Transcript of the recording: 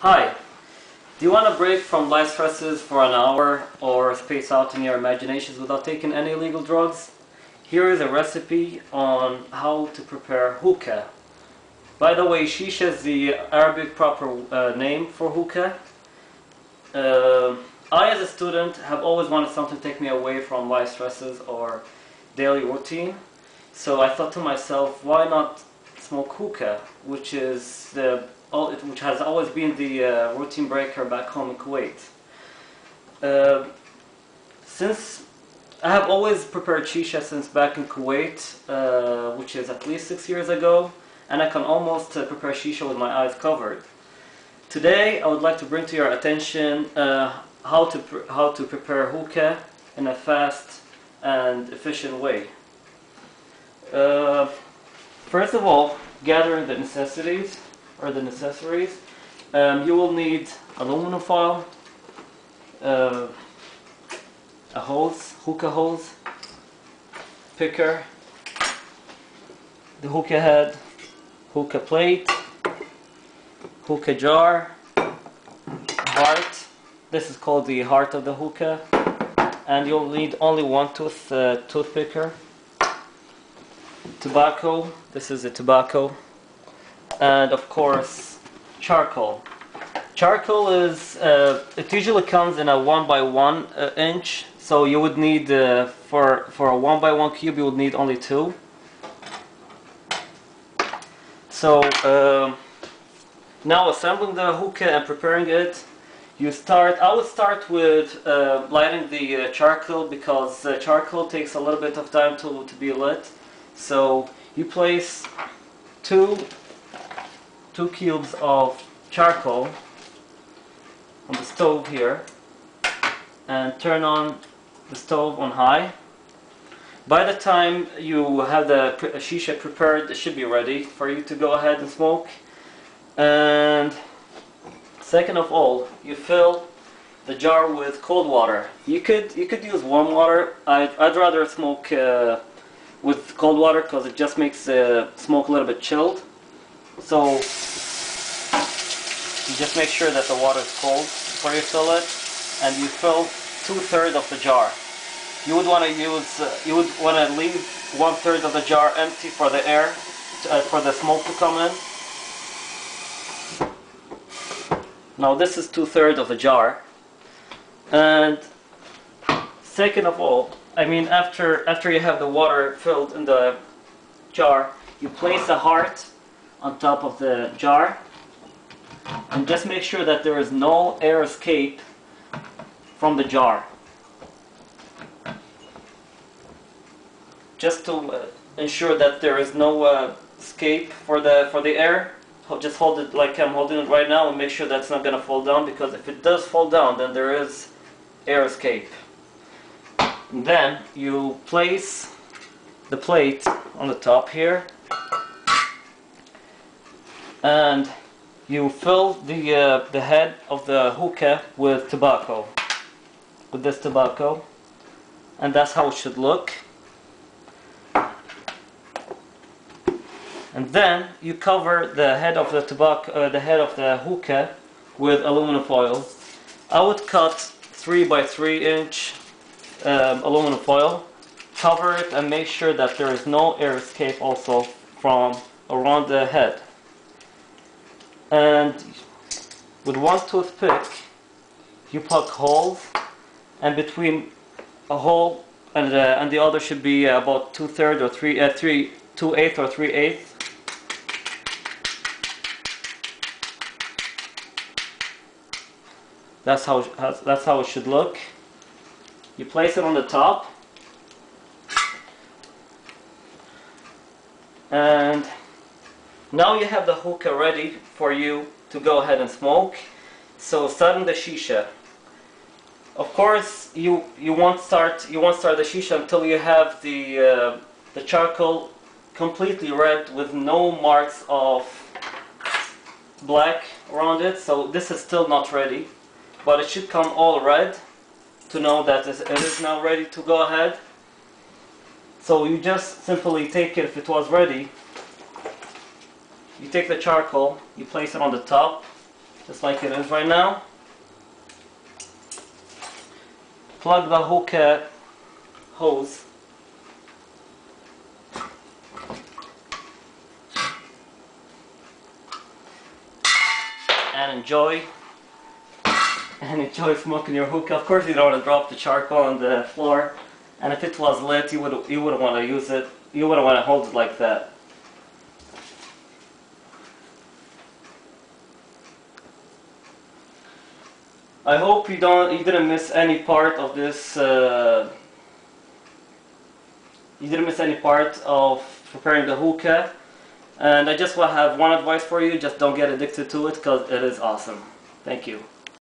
Hi, do you want to break from life stresses for an hour or space out in your imaginations without taking any illegal drugs? Here is a recipe on how to prepare hookah. By the way, Shesha is the Arabic proper name for hookah. I, as a student, have always wanted something to take me away from life stresses or daily routine. So I thought to myself, why not smoke hookah, which has always been the routine breaker back home in Kuwait. Since I have always prepared shisha since back in Kuwait, which is at least 6 years ago, and I can almost prepare shisha with my eyes covered. Today, I would like to bring to your attention how to prepare hookah in a fast and efficient way. First of all, gathering the necessities. You will need aluminum foil, a hookah hose, picker, the hookah head, hookah plate, hookah jar, heart. This is called the heart of the hookah, and you'll need only one toothpicker. Tobacco. This is the tobacco. And of course, charcoal. Charcoal is, it usually comes in a 1x1 inch, so you would need, for a 1x1 cube, you would need only 2. So, now assembling the hookah and preparing it, I would start with lighting the charcoal, because charcoal takes a little bit of time to be lit. So, you place two cubes of charcoal on the stove here and turn on the stove on high. By the time you have the shisha prepared, it should be ready for you to go ahead and smoke. And second of all, you fill the jar with cold water. You could use warm water. I'd rather smoke with cold water because it just makes the smoke a little bit chilled. So you just make sure that the water is cold before you fill it, and you fill 2/3 of the jar. You would want to leave 1/3 of the jar empty for the air, for the smoke to come in. Now this is 2/3 of the jar, and second of all, after you have the water filled in the jar, you place a heart on top of the jar, and just make sure that there is no air escape from the jar. Just to ensure that there is no escape for the air, just hold it like I'm holding it right now, and make sure that's not going to fall down, because if it does fall down, then there is air escape. And then you place the plate on the top here, and you fill the head of the hookah with tobacco, with this tobacco, and that's how it should look. And then you cover the head of the hookah with aluminum foil. I would cut 3x3 inch aluminum foil. Cover it and make sure that there is no air escape also from around the head. And with one toothpick, you poke holes, and between a hole and the other should be about 2/3 or 2/8 or 3/8. That's how it should look. You place it on the top, and now you have the hookah ready for you to go ahead and smoke. So starting the shisha. Of course, you won't start the shisha until you have the charcoal completely red with no marks of black around it. So this is still not ready, but it should come all red to know that it is now ready to go ahead. So you just simply take it, if it was ready, you take the charcoal, you place it on the top just like it is right now. Plug the hookah hose and enjoy smoking your hookah. Of course, you don't want to drop the charcoal on the floor, and if it was lit, you wouldn't want to use it. You wouldn't want to hold it like that. I hope you didn't miss any part of this. You didn't miss any part of preparing the hookah. And I just want to have one advice for you: just don't get addicted to it, because it is awesome. Thank you.